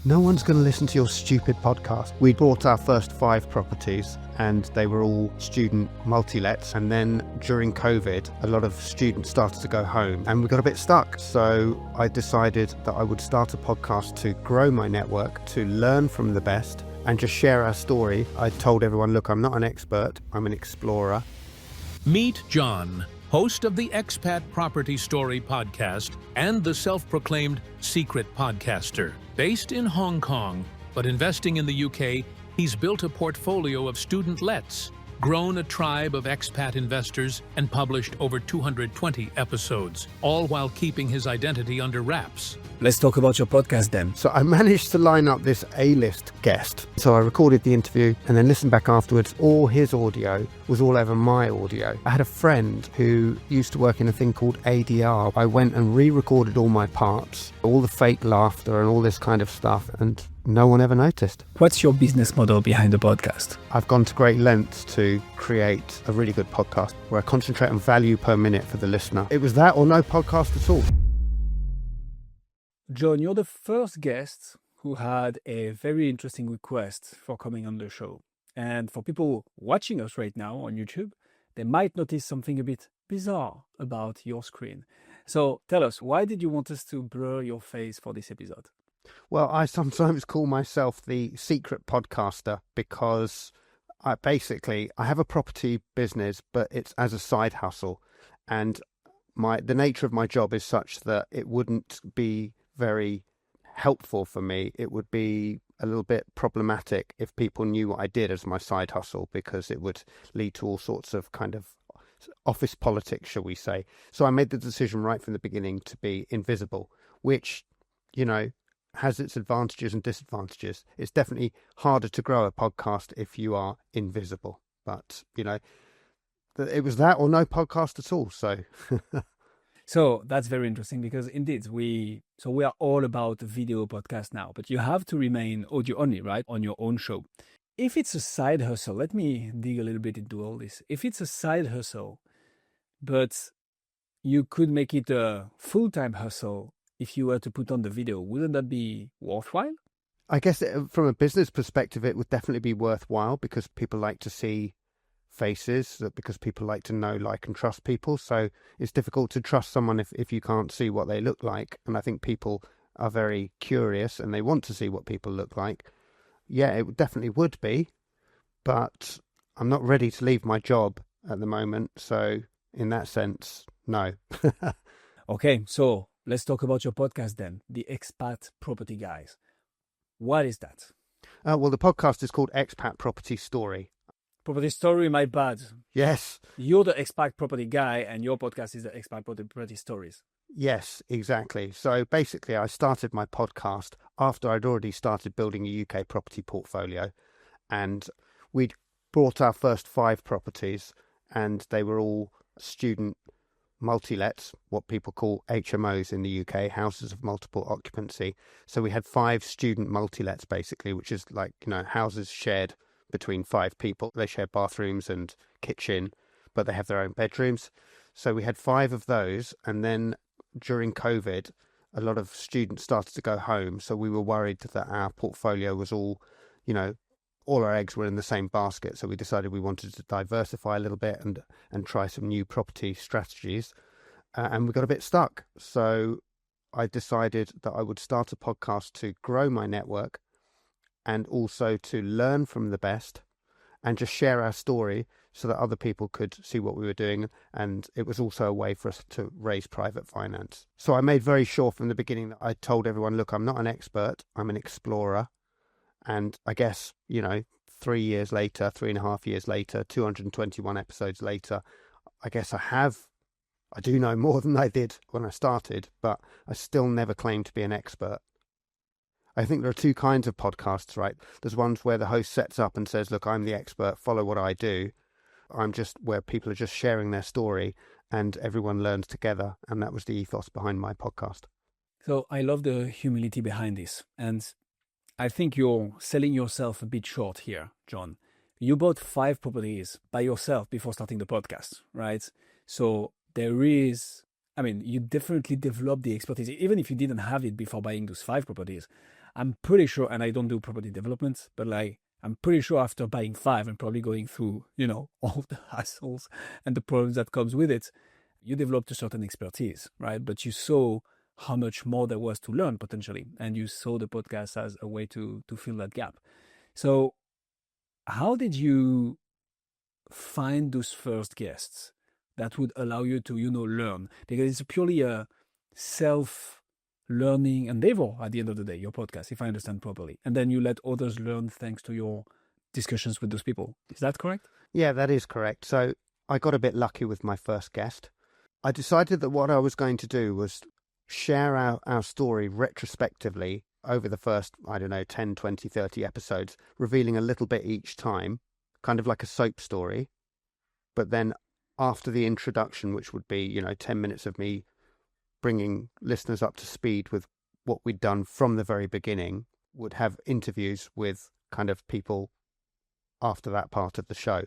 No one's going to listen to your stupid podcast. We bought our first 5 properties and they were all student multi-lets. And then during COVID, a lot of students started to go home and we got a bit stuck. So I decided that I would start a podcast to grow my network, to learn from the best and just share our story. I told everyone, look, I'm not an expert, I'm an explorer. Meet John, host of the Expat Property Story podcast and the self-proclaimed secret podcaster. Based in Hong Kong, but investing in the UK, he's built a portfolio of student lets, grown a tribe of expat investors, and published over 220 episodes, all while keeping his identity under wraps. Let's talk about your podcast then. So I managed to line up this A-list guest. So I recorded the interview and then listened back afterwards. All his audio was all over my audio. I had a friend who used to work in a thing called ADR. I went and re-recorded all my parts, all the fake laughter and all this kind of stuff, and no one ever noticed. What's your business model behind the podcast? I've gone to great lengths to create a really good podcast where I concentrate on value per minute for the listener. It was that or no podcast at all. John, you're the first guest who had a very interesting request for coming on the show. And for people watching us right now on YouTube, they might notice something a bit bizarre about your screen. So tell us, why did you want us to blur your face for this episode? Well, I sometimes call myself the secret podcaster because I have a property business, but it's as a side hustle. And the nature of my job is such that it wouldn't be very helpful for me. It would be a little bit problematic if people knew what I did as my side hustle, because it would lead to all sorts of kind of office politics, shall we say. So I made the decision right from the beginning to be invisible, which, has its advantages and disadvantages. It's definitely harder to grow a podcast if you are invisible. But, it was that or no podcast at all. So... So that's very interesting because indeed we are all about video podcast now, but you have to remain audio only, right? On your own show. If it's a side hustle, let me dig a little bit into all this. If it's a side hustle, but you could make it a full-time hustle if you were to put on the video, wouldn't that be worthwhile? I guess from a business perspective, it would definitely be worthwhile because people like to see faces, because people like to know, like, and trust people. So it's difficult to trust someone if you can't see what they look like. And I think people are very curious and they want to see what people look like. Yeah, it definitely would be, but I'm not ready to leave my job at the moment. So in that sense, no. Okay, so let's talk about your podcast then, the Expat Property Guys. What is that? Well, the podcast is called Expat Property Story. Property Story, my bad. Yes. You're the Expat Property Guy and your podcast is the Expat Property Stories. Yes, exactly. So basically I started my podcast after I'd already started building a UK property portfolio, and we'd bought our first 5 properties and they were all student multi-lets, what people call HMOs in the UK, houses of multiple occupancy. So we had 5 student multi-lets basically, which is like, houses shared between 5 people. They share bathrooms and kitchen, but they have their own bedrooms. So we had 5 of those. And then during COVID, a lot of students started to go home. So we were worried that our portfolio was all our eggs were in the same basket. So we decided we wanted to diversify a little bit and try some new property strategies. And we got a bit stuck. So I decided that I would start a podcast to grow my network and also to learn from the best and just share our story so that other people could see what we were doing. And it was also a way for us to raise private finance. So I made very sure from the beginning that I told everyone, look, I'm not an expert, I'm an explorer. And I guess, 3.5 years later, 221 episodes later, I guess I do know more than I did when I started, but I still never claimed to be an expert. I think there are 2 kinds of podcasts, right? There's ones where the host sets up and says, look, I'm the expert, follow what I do. I'm just where people are just sharing their story and everyone learns together. And that was the ethos behind my podcast. So I love the humility behind this. And I think you're selling yourself a bit short here, John. You bought 5 properties by yourself before starting the podcast, right? So you definitely developed the expertise. Even if you didn't have it before buying those 5 properties, I'm pretty sure, and I don't do property development, but like, I'm pretty sure after buying 5 and probably going through, all the hassles and the problems that comes with it, you developed a certain expertise, right? But you saw how much more there was to learn potentially, and you saw the podcast as a way to fill that gap. So how did you find those first guests that would allow you to, learn? Because it's purely a self-learning endeavor at the end of the day, your podcast, if I understand properly. And then you let others learn thanks to your discussions with those people. Is that correct? Yeah, that is correct. So I got a bit lucky with my first guest. I decided that what I was going to do was share our story retrospectively over the first, 10, 20, 30 episodes, revealing a little bit each time, kind of like a soap story. But then after the introduction, which would be, 10 minutes of me bringing listeners up to speed with what we'd done from the very beginning, would have interviews with kind of people after that part of the show.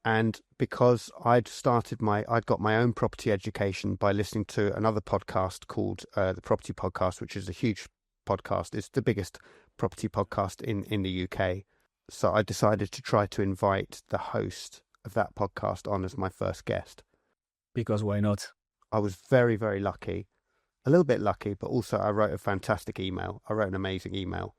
And because I'd got my own property education by listening to another podcast called the Property Podcast, which is a huge podcast. It's the biggest property podcast in the UK. So I decided to try to invite the host of that podcast on as my first guest. Because why not? I was very, very lucky. A little bit lucky, but also I wrote a fantastic email. I wrote an amazing email,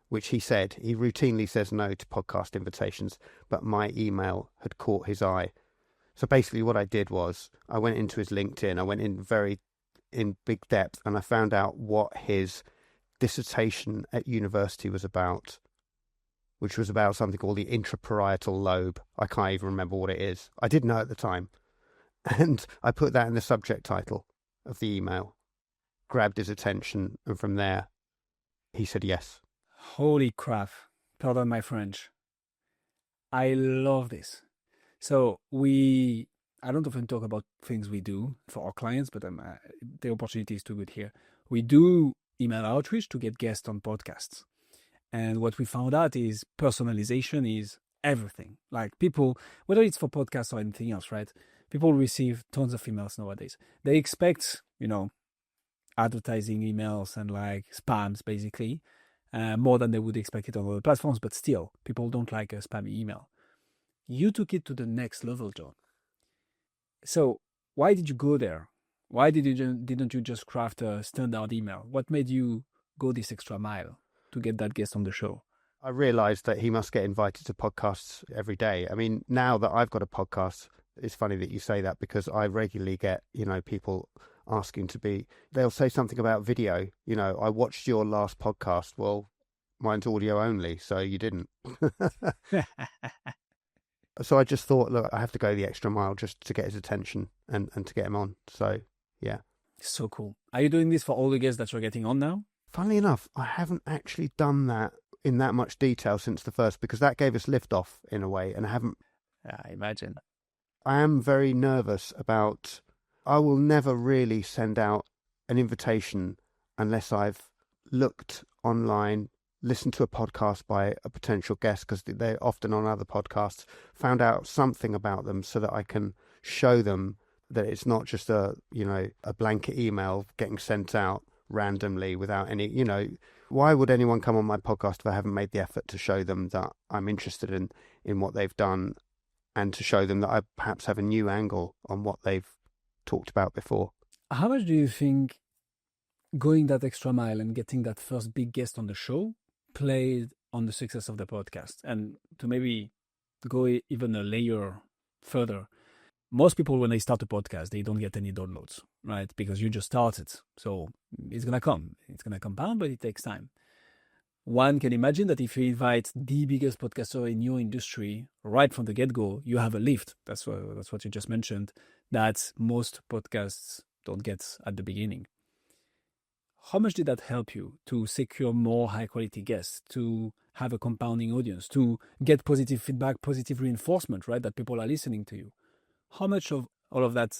which he said, he routinely says no to podcast invitations, but my email had caught his eye. So basically what I did was I went into his LinkedIn, I went in big depth, and I found out what his dissertation at university was about, which was about something called the intraparietal lobe. I can't even remember what it is. I didn't know at the time. And I put that in the subject title of the email, grabbed his attention, and from there, he said yes. Holy crap. Pardon my French. I love this. So I don't often talk about things we do for our clients, but the opportunity is too good here. We do email outreach to get guests on podcasts. And what we found out is personalization is everything. Like people, whether it's for podcasts or anything else, right? People receive tons of emails nowadays. They expect, advertising emails and like spams basically, more than they would expect it on other platforms, but still, people don't like a spammy email. You took it to the next level, John. So why did you go there? Why didn't you just craft a standard email? What made you go this extra mile to get that guest on the show? I realised that he must get invited to podcasts every day. I mean, now that I've got a podcast, it's funny that you say that because I regularly get, people asking they'll say something about video. I watched your last podcast. Well, mine's audio only, so you didn't. So I just thought, look, I have to go the extra mile just to get his attention and to get him on. So, yeah. So cool. Are you doing this for all the guests that you're getting on now? Funnily enough, I haven't actually done that in that much detail since the first, because that gave us liftoff in a way, and I haven't. I imagine. I am very nervous about, I will never really send out an invitation unless I've looked online, listened to a podcast by a potential guest, because they're often on other podcasts, found out something about them so that I can show them that it's not just a blanket email getting sent out randomly without any, why would anyone come on my podcast if I haven't made the effort to show them that I'm interested in what they've done, and to show them that I perhaps have a new angle on what they've talked about before. How much do you think going that extra mile and getting that first big guest on the show played on the success of the podcast? And to maybe go even a layer further, most people, when they start a podcast, they don't get any downloads, right? Because you just started. So it's going to come. It's going to compound, but it takes time. One can imagine that if you invite the biggest podcaster in your industry right from the get-go, you have a lift. That's what you just mentioned, that most podcasts don't get at the beginning. How much did that help you to secure more high-quality guests, to have a compounding audience, to get positive feedback, positive reinforcement, right, that people are listening to you? How much of all of that,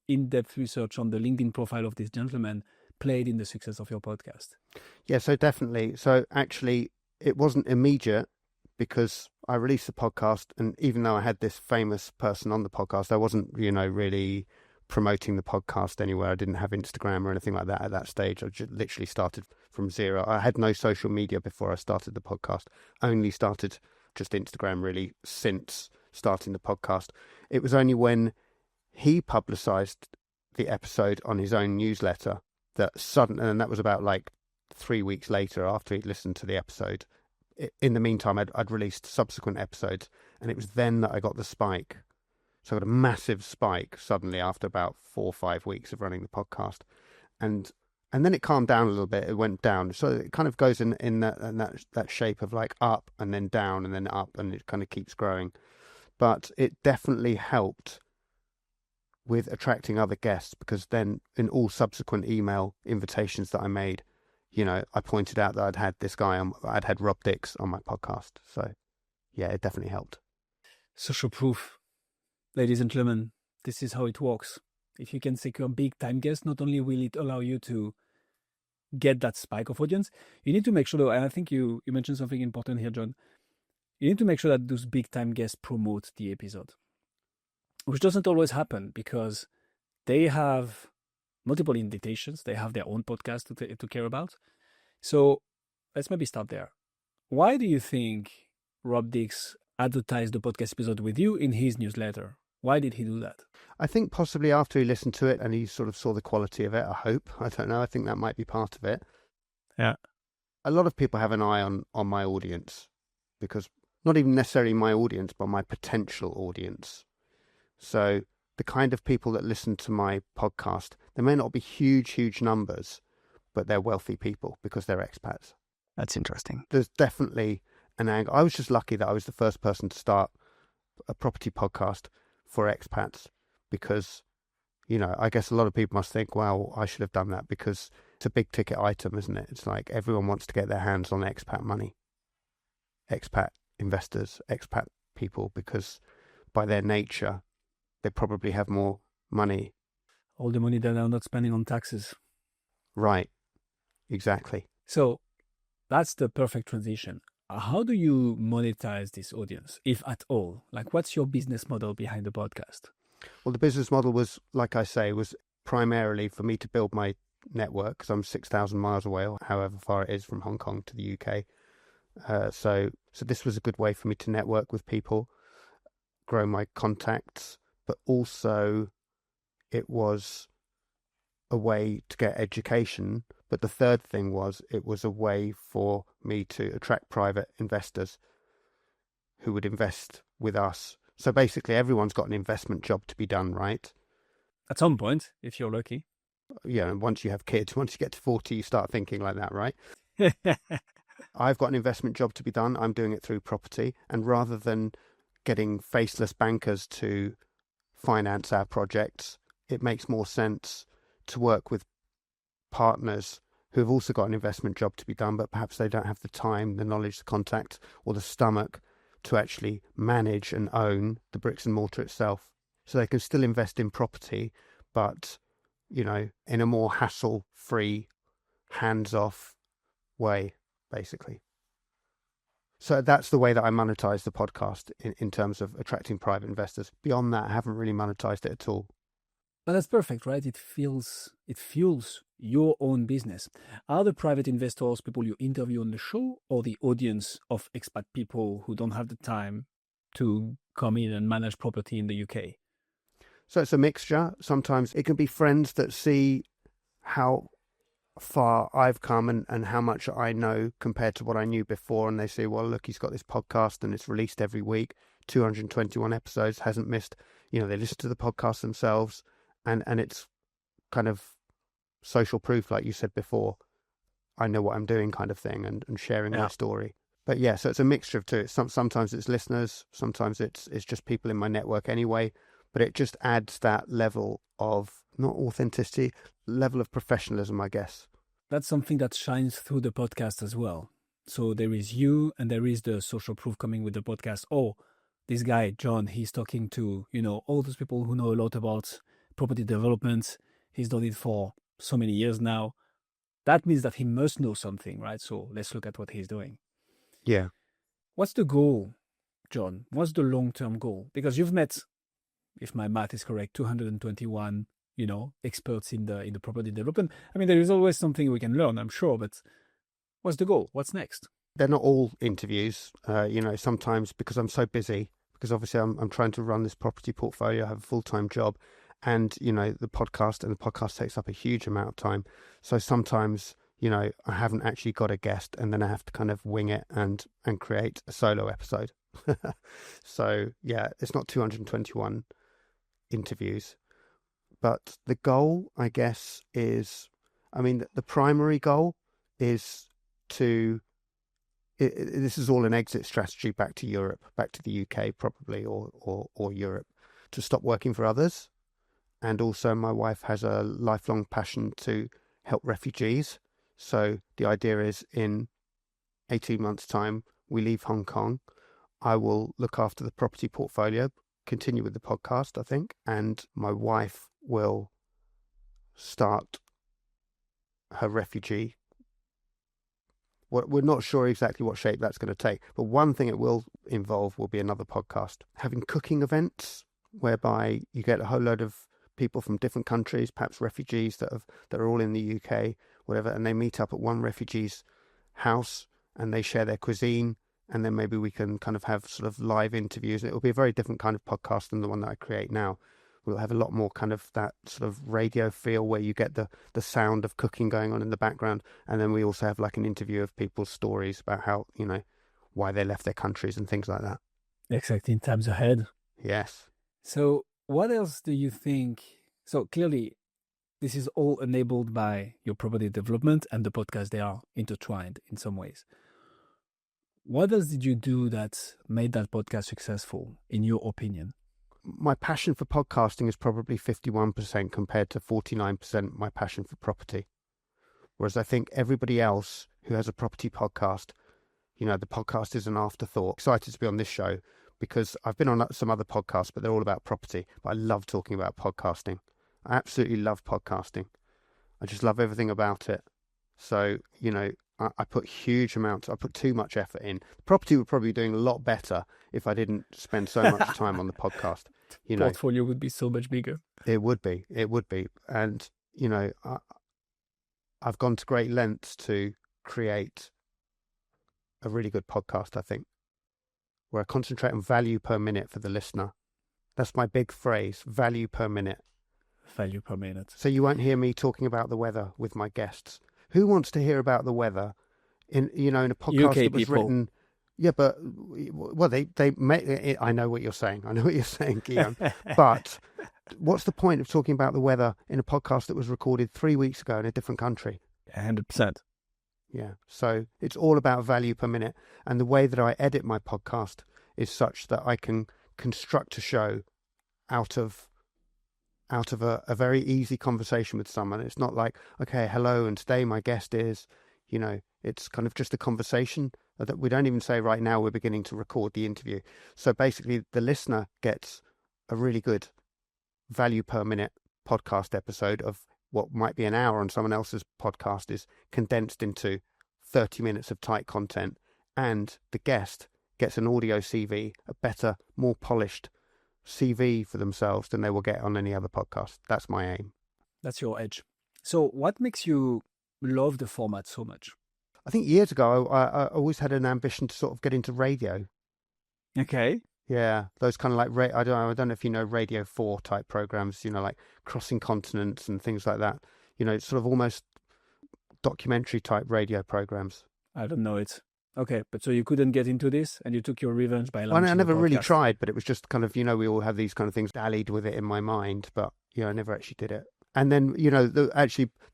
in-depth research on the LinkedIn profile of this gentleman played in the success of your podcast? Yeah, so definitely. So actually, it wasn't immediate, because I released the podcast, and even though I had this famous person on the podcast, I wasn't, really promoting the podcast anywhere. I didn't have Instagram or anything like that at that stage. I just literally started from zero. I had no social media before I started the podcast. Only started just Instagram really since starting the podcast. It was only when he publicized the episode on his own newsletter that suddenly, and that was about like 3 weeks later after he'd listened to the episode. In the meantime, I'd released subsequent episodes, and it was then that I got the spike. So I got a massive spike suddenly after about 4 or 5 weeks of running the podcast, and then it calmed down a little bit. It went down, so it kind of goes in that shape of like up and then down and then up, and it kind of keeps growing. But it definitely helped with attracting other guests, because then in all subsequent email invitations that I made, I pointed out that I'd had this guy on, I'd had Rob Dix on my podcast. So yeah, it definitely helped. Social proof. Ladies and gentlemen, this is how it works. If you can secure big time guests, not only will it allow you to get that spike of audience, you need to make sure, though, and I think you mentioned something important here, John. You need to make sure that those big time guests promote the episode, which doesn't always happen because they have multiple invitations. They have their own podcast to care about. So let's maybe start there. Why do you think Rob Dix advertised the podcast episode with you in his newsletter? Why did he do that? I think possibly after he listened to it and he sort of saw the quality of it, I hope. I don't know. I think that might be part of it. Yeah. A lot of people have an eye on my audience, because not even necessarily my audience, but my potential audience. So the kind of people that listen to my podcast, they may not be huge numbers, but they're wealthy people because they're expats. That's interesting. There's definitely an angle. I was just lucky that I was the first person to start a property podcast for expats, because, I guess a lot of people must think, well, I should have done that, because it's a big ticket item, isn't it? It's like everyone wants to get their hands on expat money, expat investors, expat people, because by their nature, they probably have more money. All the money that they're not spending on taxes. Right. Exactly. So that's the perfect transition. How do you monetize this audience, if at all? Like, what's your business model behind the podcast? Well, the business model was, like I say, was primarily for me to build my network, because I'm 6,000 miles away, or however far it is from Hong Kong to the UK. So this was a good way for me to network with people, grow my contacts, but also it was a way to get education. But the third thing was, it was a way for me to attract private investors who would invest with us. So basically everyone's got an investment job to be done, right? At some point, if you're lucky. Yeah, and once you have kids, once you get to 40, you start thinking like that, right? I've got an investment job to be done. I'm doing it through property. And rather than getting faceless bankers to finance our projects, it makes more sense to work with partners who have also got an investment job to be done, but perhaps they don't have the time, the knowledge, the contact, or the stomach to actually manage and own the bricks and mortar itself. So they can still invest in property, but, in a more hassle-free, hands-off way, basically. So that's the way that I monetize the podcast in terms of attracting private investors. Beyond that, I haven't really monetized it at all. But that's perfect, right? It fuels your own business. Are the private investors people you interview on the show, or the audience of expat people who don't have the time to come in and manage property in the UK? So it's a mixture. Sometimes it can be friends that see how far I've come and how much I know compared to what I knew before, and they say, well, look, he's got this podcast and it's released every week, 221 episodes, hasn't missed, they listen to the podcast themselves, and it's kind of social proof, like you said before, I know what I'm doing kind of thing, and sharing my story. But yeah, so it's a mixture of two. Sometimes it's listeners, sometimes it's just people in my network anyway, but it just adds that level of, not authenticity, level of professionalism, I guess. That's something that shines through the podcast as well. So there is you, and there is the social proof coming with the podcast. Oh, this guy, John, he's talking to, all those people who know a lot about property development. He's done it for so many years now. That means that he must know something, right? So let's look at what he's doing. Yeah. What's the goal, John? What's the long-term goal? Because you've met, if my math is correct, 221 experts in the property development. I mean, there is always something we can learn, I'm sure, but what's the goal? What's next? They're not all interviews, sometimes because I'm so busy, because obviously I'm trying to run this property portfolio, I have a full-time job, and, the podcast takes up a huge amount of time. So sometimes, I haven't actually got a guest, and then I have to kind of wing it and create a solo episode. So, yeah, it's not 221 interviews. But the goal, I guess, is, the primary goal is to, this is all an exit strategy back to Europe, back to the UK probably, or Europe, to stop working for others. And also my wife has a lifelong passion to help refugees. So the idea is in 18 months' time, we leave Hong Kong. I will look after the property portfolio, continue with the podcast, I think, and my wife will start her refugee. We're not sure exactly what shape that's going to take, but one thing it will involve will be another podcast. Having cooking events whereby you get a whole load of people from different countries, perhaps refugees that are all in the UK, whatever, and they meet up at one refugee's house and they share their cuisine, and then maybe we can kind of have sort of live interviews. It will be a very different kind of podcast than the one that I create now. We'll have a lot more kind of that sort of radio feel where you get the sound of cooking going on in the background. And then we also have like an interview of people's stories about how, why they left their countries and things like that. Exciting times ahead. Yes. So what else do you think? So clearly, this is all enabled by your property development and the podcast. They are intertwined in some ways. What else did you do that made that podcast successful, in your opinion? My passion for podcasting is probably 51% compared to 49% my passion for property. Whereas I think everybody else who has a property podcast, the podcast is an afterthought. Excited to be on this show because I've been on some other podcasts, but they're all about property. But I love talking about podcasting. I absolutely love podcasting. I just love everything about it. So, I put too much effort in. Property would probably be doing a lot better if I didn't spend so much time on the podcast. Portfolio would be so much bigger. It would be. And, I've gone to great lengths to create a really good podcast, I think, where I concentrate on value per minute for the listener. That's my big phrase, value per minute. Value per minute. So you won't hear me talking about the weather with my guests. Who wants to hear about the weather in a podcast UK that was people. written? Yeah, but they may. I know what you're saying. I know what you're saying, Guillaume. But what's the point of talking about the weather in a podcast that was recorded 3 weeks ago in a different country? 100%. Yeah. So it's all about value per minute, and the way that I edit my podcast is such that I can construct a show out of a very easy conversation with someone. It's not like, okay, hello, and today my guest is, it's kind of just a conversation that we don't even say right now we're beginning to record the interview. So basically the listener gets a really good value per minute podcast episode of what might be an hour on someone else's podcast is condensed into 30 minutes of tight content, and the guest gets an audio CV, a better, more polished CV for themselves than they will get on any other podcast. That's my aim. That's your edge. So what makes you love the format so much? I think years ago, I always had an ambition to sort of get into radio. Okay. Yeah, those kind of like, I don't know if you know Radio 4 type programs, like Crossing Continents and things like that. It's sort of almost documentary type radio programs. I don't know it. Okay, but so you couldn't get into this, and you took your revenge by launching I never a podcast. really tried, but it was just kind of, we all have these kind of things dallied with it in my mind, but, I never actually did it. And then, the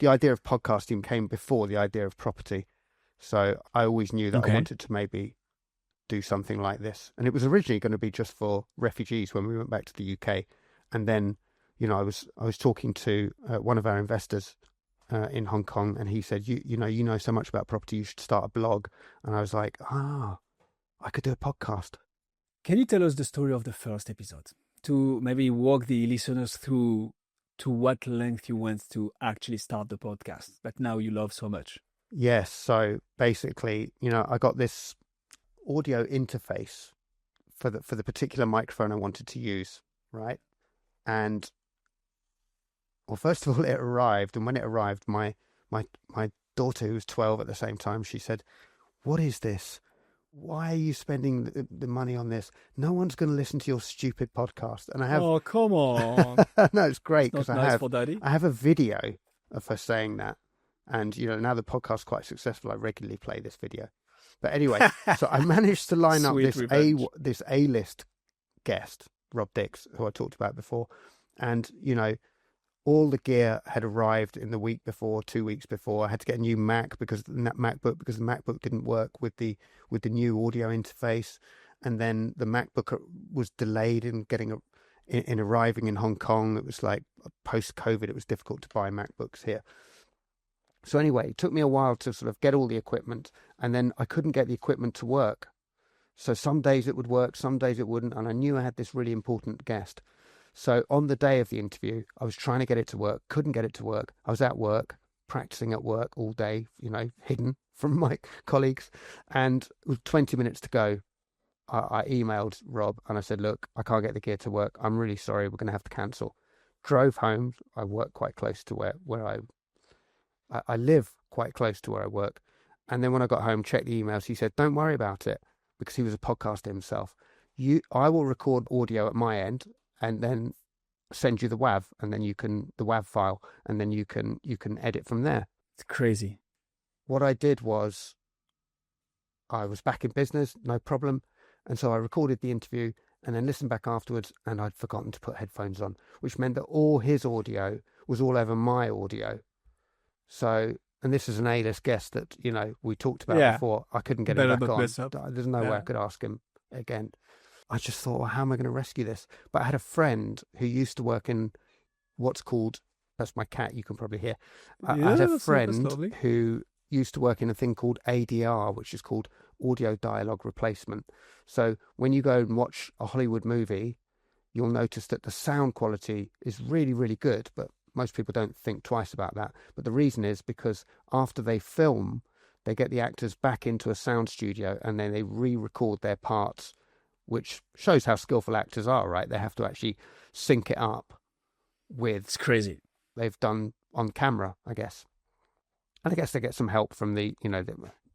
idea of podcasting came before the idea of property. So I always knew that I wanted to maybe do something like this. And it was originally going to be just for refugees when we went back to the UK. And then, I was talking to one of our investors in Hong Kong, and he said, you know so much about property, you should start a blog. And I was like, I could do a podcast. Can you tell us the story of the first episode, to maybe walk the listeners through to what length you went to actually start the podcast that now you love so much? Yes. So basically, I got this audio interface for the particular microphone I wanted to use, right? And Well, first of all, it arrived, and when it arrived, my daughter, who was 12 at the same time, she said, "What is this? Why are you spending the money on this? No one's going to listen to your stupid podcast." And I have, Oh, come on. no, it's great It's because not nice for daddy. I have a video of her saying that, and now the podcast's quite successful. I regularly play this video, but anyway, so I managed to line up Sweet revenge. this A-list guest, Rob Dix, who I talked about before, and all the gear had arrived in the week before, 2 weeks before. I had to get a new Mac because the MacBook didn't work with the new audio interface, and then the MacBook was delayed in arriving in Hong Kong. It was like post-COVID, it was difficult to buy MacBooks here. So anyway, it took me a while to sort of get all the equipment, and then I couldn't get the equipment to work. So some days it would work, some days it wouldn't, and I knew I had this really important guest. So on the day of the interview, I was trying to get it to work, couldn't get it to work. I was at work, practicing at work all day, hidden from my colleagues. And with 20 minutes to go, I emailed Rob and I said, "Look, I can't get the gear to work. I'm really sorry. We're going to have to cancel." Drove home. I work quite close to where I live quite close to where I work. And then when I got home, checked the emails, he said, "Don't worry about it," because he was a podcaster himself. I will record audio at my end and then send you the WAV, and then the WAV file, and then you can edit from there. It's crazy. What I did was, I was back in business, no problem, and so I recorded the interview and then listened back afterwards, and I'd forgotten to put headphones on, which meant that all his audio was all over my audio. So, and this is an A-list guest that we talked about before. I couldn't get him back on. There's no way I could ask him again. I just thought, well, how am I going to rescue this? But I had a friend who used to work in what's called, that's my cat, you can probably hear. I had a friend who used to work in a thing called ADR, which is called Audio Dialogue Replacement. So when you go and watch a Hollywood movie, you'll notice that the sound quality is really, really good, but most people don't think twice about that. But the reason is because after they film, they get the actors back into a sound studio and then they re-record their parts, which shows how skillful actors are, right? They have to actually sync it up with... It's crazy. They've done on camera, I guess. And I guess they get some help from the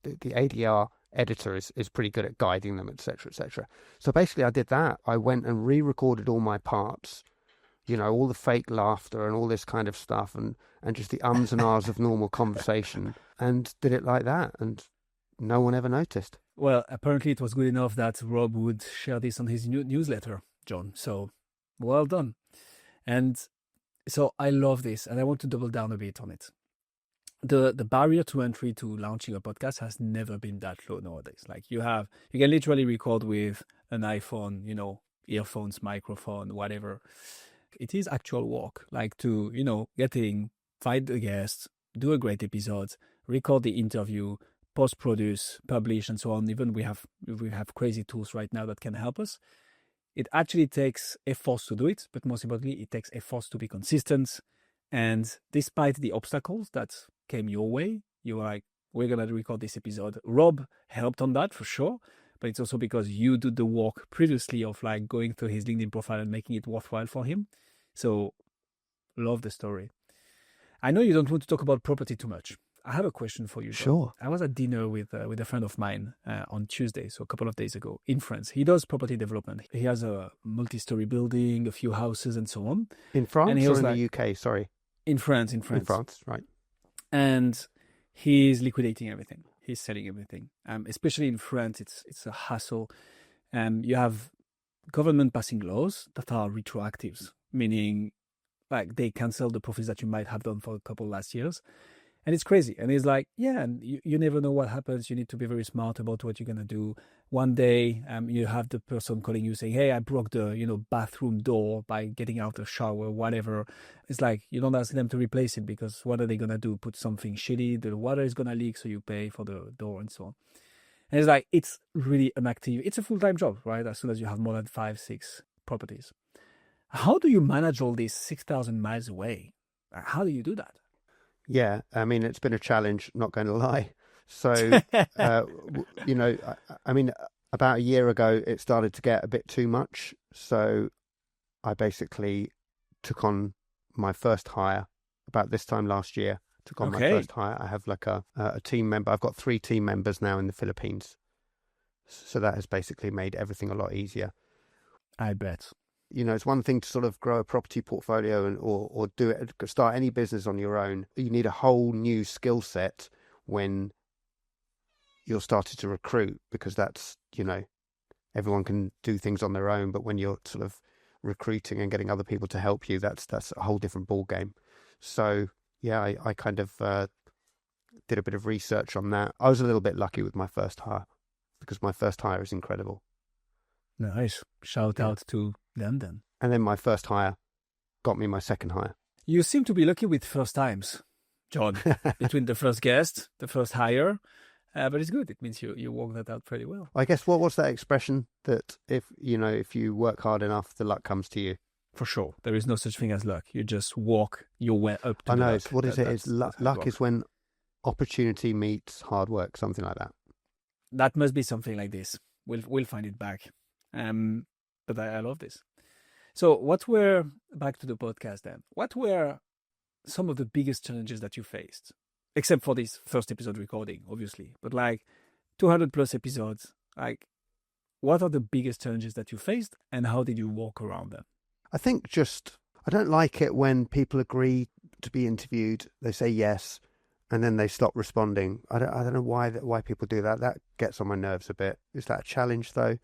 ADR editor is pretty good at guiding them, etc., etc. So basically I did that. I went and re-recorded all my parts, all the fake laughter and all this kind of stuff and just the ums and ahs of normal conversation, and did it like that. And no one ever noticed. Well, apparently it was good enough that Rob would share this on his newsletter, John. So, well done. And so I love this, and I want to double down a bit on it. The barrier to entry to launching a podcast has never been that low nowadays. Like you can literally record with an iPhone, earphones, microphone, whatever. It is actual work, like to, find a guest, do a great episode, record the interview, post-produce, publish, and so on. Even we have crazy tools right now that can help us. It actually takes efforts to do it, but most importantly, it takes efforts to be consistent. And despite the obstacles that came your way, you were like, we're going to record this episode. Rob helped on that for sure, but it's also because you did the work previously of like going through his LinkedIn profile and making it worthwhile for him. So love the story. I know you don't want to talk about property too much. I have a question for you, John. Sure. I was at dinner with a friend of mine on Tuesday, so a couple of days ago, in France. He does property development. He has a multi-story building, a few houses, and so on. In France and he or was in like, the UK? Sorry. In France. In France, right. And he's liquidating everything. He's selling everything. Especially in France, it's a hassle. You have government passing laws that are retroactives, meaning like they cancel the profits that you might have done for a couple last years. And it's crazy. And he's like, yeah, and you never know what happens. You need to be very smart about what you're going to do. One day, you have the person calling you saying, hey, I broke the, bathroom door by getting out of the shower, whatever. It's like, you don't ask them to replace it because what are they going to do? Put something shitty, the water is going to leak, so you pay for the door and so on. And it's like, it's really it's a full-time job, right? As soon as you have more than 5-6 properties. How do you manage all these 6,000 miles away? How do you do that? Yeah, I mean, it's been a challenge, not going to lie. So, about a year ago, it started to get a bit too much. So I basically took on my first hire about this time last year. Took on my first hire. I have like a team member. I've got 3 team members now in the Philippines. So that has basically made everything a lot easier. I bet. You know, it's one thing to sort of grow a property portfolio or do it, start any business on your own. You need a whole new skill set when you're starting to recruit, because that's, you know, everyone can do things on their own. But when you're sort of recruiting and getting other people to help you, that's a whole different ball game. So yeah, I kind of did a bit of research on that. I was a little bit lucky with my first hire, because my first hire is incredible. Nice. Shout out to them then. And then my first hire got me my second hire. You seem to be lucky with first times, John, between the first guest, the first hire. But it's good. It means you work that out pretty well. I guess what's that expression that if you work hard enough, the luck comes to you? For sure. There is no such thing as luck. You just walk your way up to I know. luck. What is it? It's luck is when opportunity meets hard work, something like that. That must be something like this. We'll find it back. But I love this. So back to the podcast then. What were some of the biggest challenges that you faced? Except for this first episode recording, obviously. But like 200 plus episodes, like what are the biggest challenges that you faced and how did you walk around them? I think I don't like it when people agree to be interviewed, they say yes, and then they stop responding. I don't know why people do that. That gets on my nerves a bit. Is that a challenge though?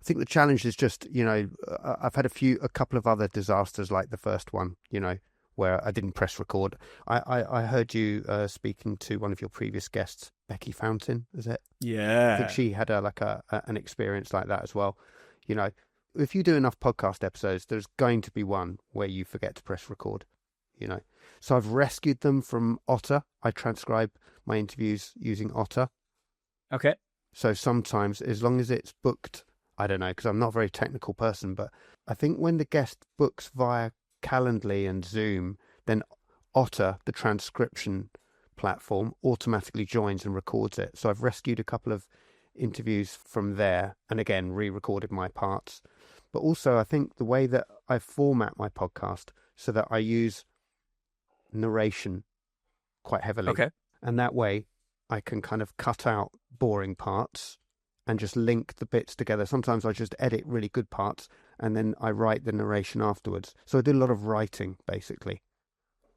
I think the challenge is just, I've had a couple of other disasters like the first one, where I didn't press record. I heard you speaking to one of your previous guests, Becky Fountain, is it? Yeah. I think she had an experience like that as well. If you do enough podcast episodes, there's going to be one where you forget to press record, So I've rescued them from Otter. I transcribe my interviews using Otter. Okay. So sometimes, as long as it's booked, I don't know, because I'm not a very technical person, but I think when the guest books via Calendly and Zoom, then Otter, the transcription platform, automatically joins and records it. So I've rescued a couple of interviews from there and again re-recorded my parts. But also I think the way that I format my podcast so that I use narration quite heavily. Okay. And that way I can kind of cut out boring parts and just link the bits together. Sometimes I just edit really good parts and then I write the narration afterwards. So I did a lot of writing, basically.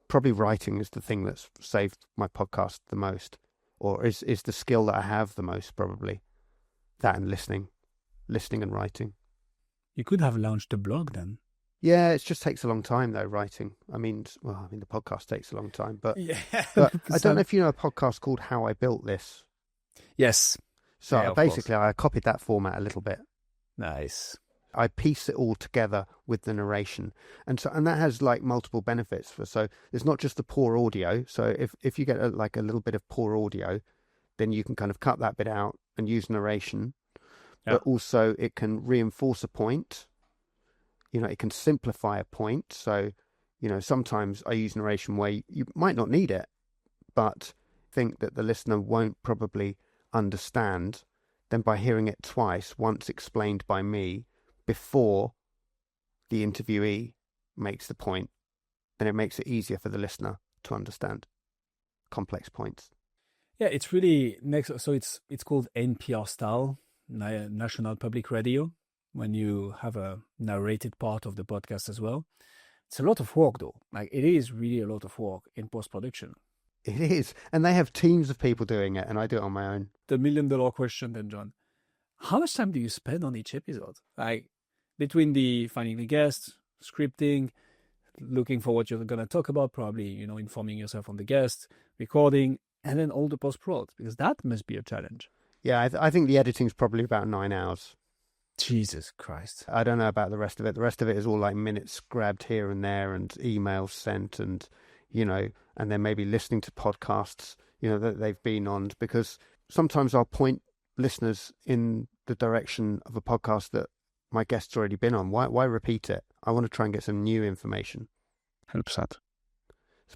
Probably writing is the thing that's saved my podcast the most, or is the skill that I have the most, probably. That and listening and writing. You could have launched a blog then. Yeah, it just takes a long time though, writing. I mean, the podcast takes a long time, but, yeah, but I don't know if you know a podcast called How I Built This. Yes. So yeah, basically I copied that format a little bit. Nice. I piece it all together with the narration. And that has like multiple benefits. So it's not just the poor audio. So if you get a little bit of poor audio, then you can kind of cut that bit out and use narration. Yeah. But also it can reinforce a point. It can simplify a point. So, sometimes I use narration where you might not need it, but think that the listener won't probably understand. Then by hearing it twice, once explained by me before the interviewee makes the point, then it makes it easier for the listener to understand complex points. Yeah, it's really next. So it's called NPR style, National Public Radio, when you have a narrated part of the podcast as well. It's a lot of work though. Like it is really a lot of work in post-production. It is. And they have teams of people doing it and I do it on my own. The $1 million question then, John. How much time do you spend on each episode? Like between the finding the guest, scripting, looking for what you're going to talk about, probably, informing yourself on the guest, recording, and then all the post-prod, because that must be a challenge. Yeah, I think the editing's probably about 9 hours. Jesus Christ. I don't know about the rest of it. The rest of it is all like minutes grabbed here and there and emails sent and, and then maybe listening to podcasts, that they've been on, because sometimes I'll point listeners in the direction of a podcast that my guest's already been on. Why repeat it? I want to try and get some new information. 100%.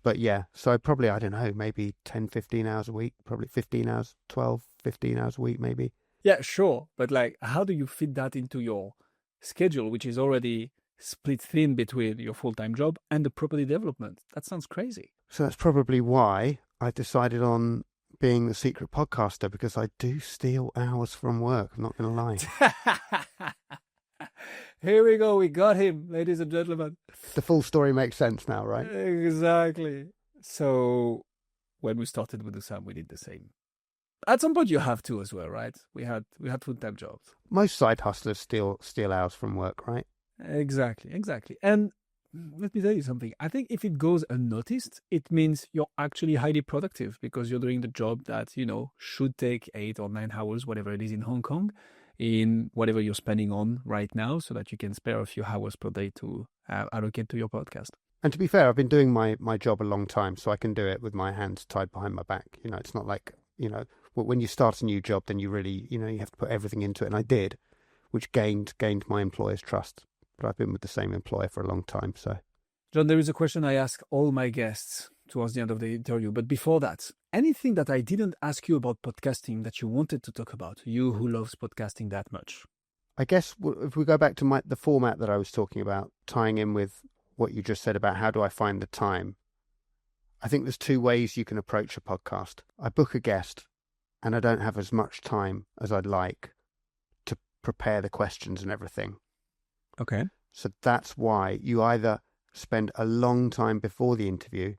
But yeah, so probably, I don't know, maybe 10, 15 hours a week, probably 15 hours, 12, 15 hours a week, maybe. Yeah, sure. But how do you fit that into your schedule, which is already split thin between your full-time job and the property development. That sounds crazy. So that's probably why I decided on being the secret podcaster, because I do steal hours from work. I'm not going to lie. Here we go. We got him, ladies and gentlemen. The full story makes sense now, right? Exactly. So when we started with the Sam, we did the same. At some point, you have to as well, right? We had full-time jobs. Most side hustlers steal hours from work, right? Exactly. And let me tell you something. I think if it goes unnoticed, it means you're actually highly productive because you're doing the job that, should take 8 or 9 hours, whatever it is in Hong Kong, in whatever you're spending on right now, so that you can spare a few hours per day to allocate to your podcast. And to be fair, I've been doing my job a long time, so I can do it with my hands tied behind my back. It's not like, when you start a new job, then you really, you have to put everything into it. And I did, which gained my employer's trust. But I've been with the same employer for a long time, so. John, there is a question I ask all my guests towards the end of the interview. But before that, anything that I didn't ask you about podcasting that you wanted to talk about, you who loves podcasting that much? I guess if we go back to the format that I was talking about, tying in with what you just said about how do I find the time, I think there's 2 ways you can approach a podcast. I book a guest and I don't have as much time as I'd like to prepare the questions and everything. Okay. So that's why you either spend a long time before the interview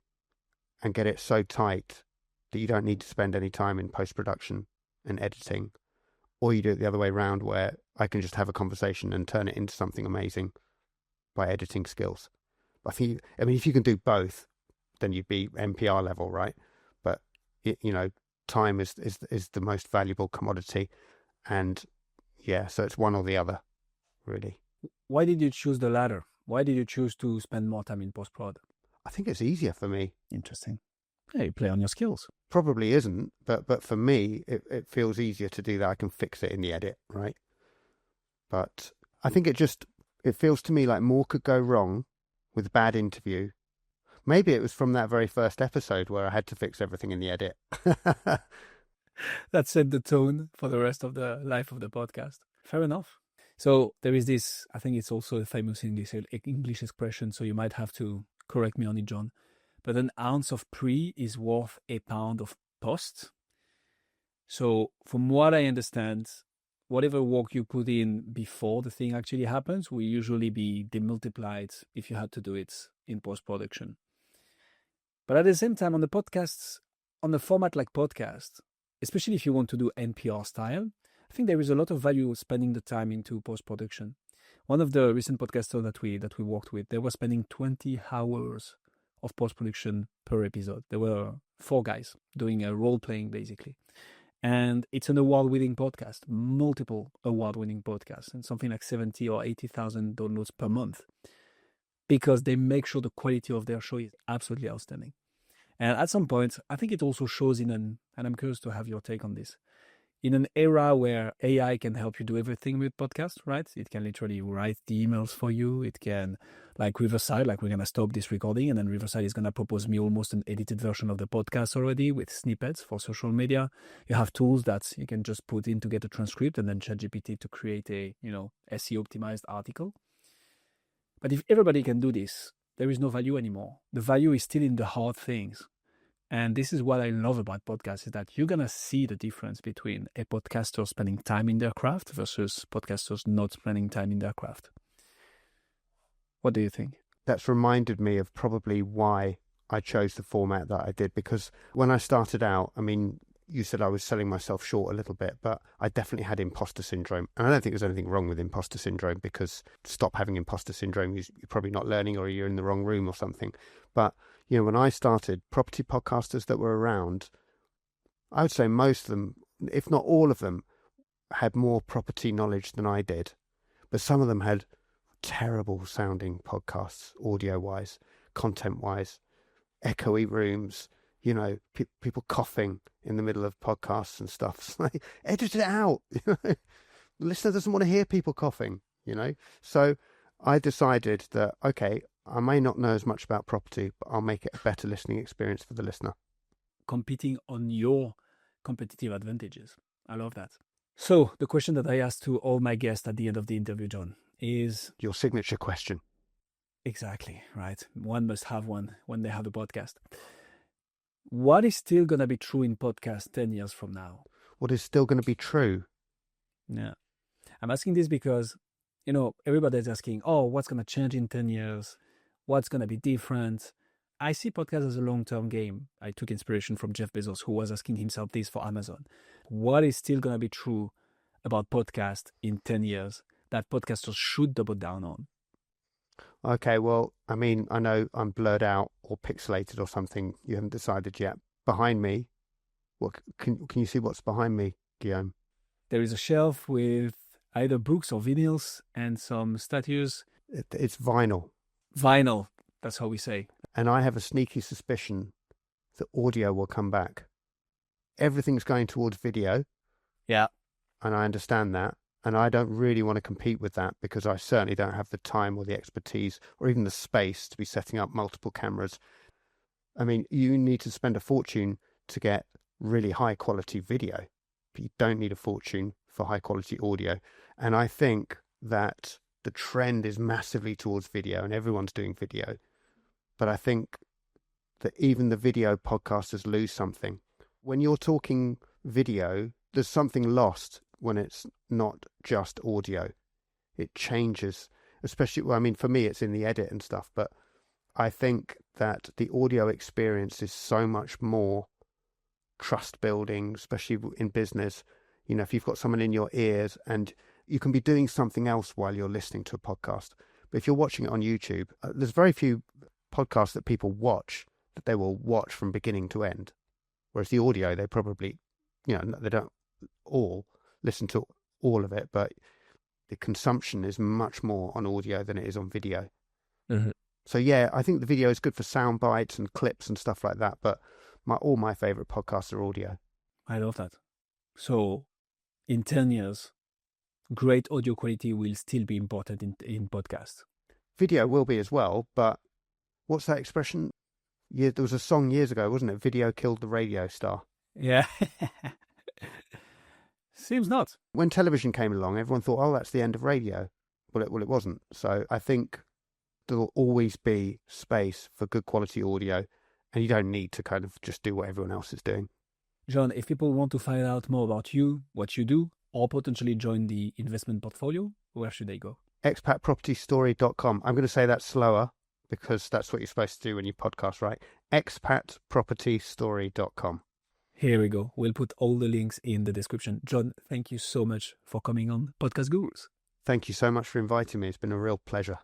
and get it so tight that you don't need to spend any time in post-production and editing, or you do it the other way around where I can just have a conversation and turn it into something amazing by editing skills. If you can do both, then you'd be NPR level, right? But time is the most valuable commodity, and so it's one or the other, really. Why did you choose the latter? Why did you choose to spend more time in post-prod? I think it's easier for me. Interesting. Yeah, you play on your skills. Probably isn't, but for me, it feels easier to do that. I can fix it in the edit, right? But I think it feels to me like more could go wrong with a bad interview. Maybe it was from that very first episode where I had to fix everything in the edit. That set the tone for the rest of the life of the podcast. Fair enough. So there is this, I think it's also a famous English expression, so you might have to correct me on it, John. But an ounce of pre is worth a pound of post. So from what I understand, whatever work you put in before the thing actually happens will usually be demultiplied if you had to do it in post-production. But at the same time, on the podcasts, on a format like podcast, especially if you want to do NPR style, I think there is a lot of value spending the time into post-production. One of the recent podcasters that we worked with, they were spending 20 hours of post-production per episode. There were 4 guys doing a role-playing, basically. And it's an award-winning podcast, multiple award-winning podcasts, and something like 70 or 80,000 downloads per month, because they make sure the quality of their show is absolutely outstanding. And at some point, I think it also shows and I'm curious to have your take on this, in an era where AI can help you do everything with podcasts, right? It can literally write the emails for you. It can, like Riverside, like we're going to stop this recording and then Riverside is going to propose me almost an edited version of the podcast already with snippets for social media. You have tools that you can just put in to get a transcript and then ChatGPT to create a, SEO optimized article. But if everybody can do this, there is no value anymore. The value is still in the hard things. And this is what I love about podcasts, is that you're going to see the difference between a podcaster spending time in their craft versus podcasters not spending time in their craft. What do you think? That's reminded me of probably why I chose the format that I did, because when I started out, you said I was selling myself short a little bit, but I definitely had imposter syndrome. And I don't think there's anything wrong with imposter syndrome, because to stop having imposter syndrome, you're probably not learning or you're in the wrong room or something. But when I started, property podcasters that were around, I would say most of them, if not all of them, had more property knowledge than I did. But some of them had terrible sounding podcasts, audio-wise, content-wise, echoey rooms, people coughing in the middle of podcasts and stuff. It's like, edit it out. The listener doesn't want to hear people coughing, So I decided that, okay, I may not know as much about property, but I'll make it a better listening experience for the listener. Competing on your competitive advantages. I love that. So the question that I ask to all my guests at the end of the interview, John, is Your signature question. exactly, right? One must have one when they have a podcast. What is still going to be true in podcast 10 years from now? What is still going to be true? Yeah. I'm asking this because, everybody's asking, oh, what's going to change in 10 years? What's going to be different? I see podcasts as a long-term game. I took inspiration from Jeff Bezos, who was asking himself this for Amazon. What is still going to be true about podcast in 10 years that podcasters should double down on? Okay, well, I mean, I know I'm blurred out or pixelated or something. You haven't decided yet. Behind me, what can you see what's behind me, Guillaume? There is a shelf with either books or vinyls and some statues. It's vinyl. Vinyl, that's how we say. And I have a sneaky suspicion that audio will come back. Everything's going towards video. Yeah. And I understand that. And I don't really want to compete with that because I certainly don't have the time or the expertise or even the space to be setting up multiple cameras. I mean, you need to spend a fortune to get really high quality video, but you don't need a fortune for high quality audio. And I think that the trend is massively towards video and everyone's doing video. But I think that even the video podcasters lose something. When you're talking video, there's something lost when it's not just audio. It changes, especially, well, I mean, for me, it's in the edit and stuff, but I think that the audio experience is so much more trust building, especially in business. You know, if you've got someone in your ears and you can be doing something else while you're listening to a podcast. But if you're watching it on YouTube, there's very few podcasts that people watch that they will watch from beginning to end. Whereas the audio, they probably, they don't all listen to all of it, but the consumption is much more on audio than it is on video. Mm-hmm. So yeah, I think the video is good for sound bites and clips and stuff like that, but all my favorite podcasts are audio. I love that. So in 10 years, great audio quality will still be important in podcasts. Video will be as well, but what's that expression? Yeah, there was a song years ago, wasn't it? Video killed the radio star. Yeah. Seems not. When television came along, everyone thought, oh, that's the end of radio. Well, it wasn't. So I think there will always be space for good quality audio, and you don't need to kind of just do what everyone else is doing. John, if people want to find out more about you, what you do, or potentially join the investment portfolio, where should they go? Expatpropertystory.com. I'm going to say that slower because that's what you're supposed to do when you podcast, right? Expatpropertystory.com. Here we go. We'll put all the links in the description. John, thank you so much for coming on Podcast Gurus. Thank you so much for inviting me. It's been a real pleasure.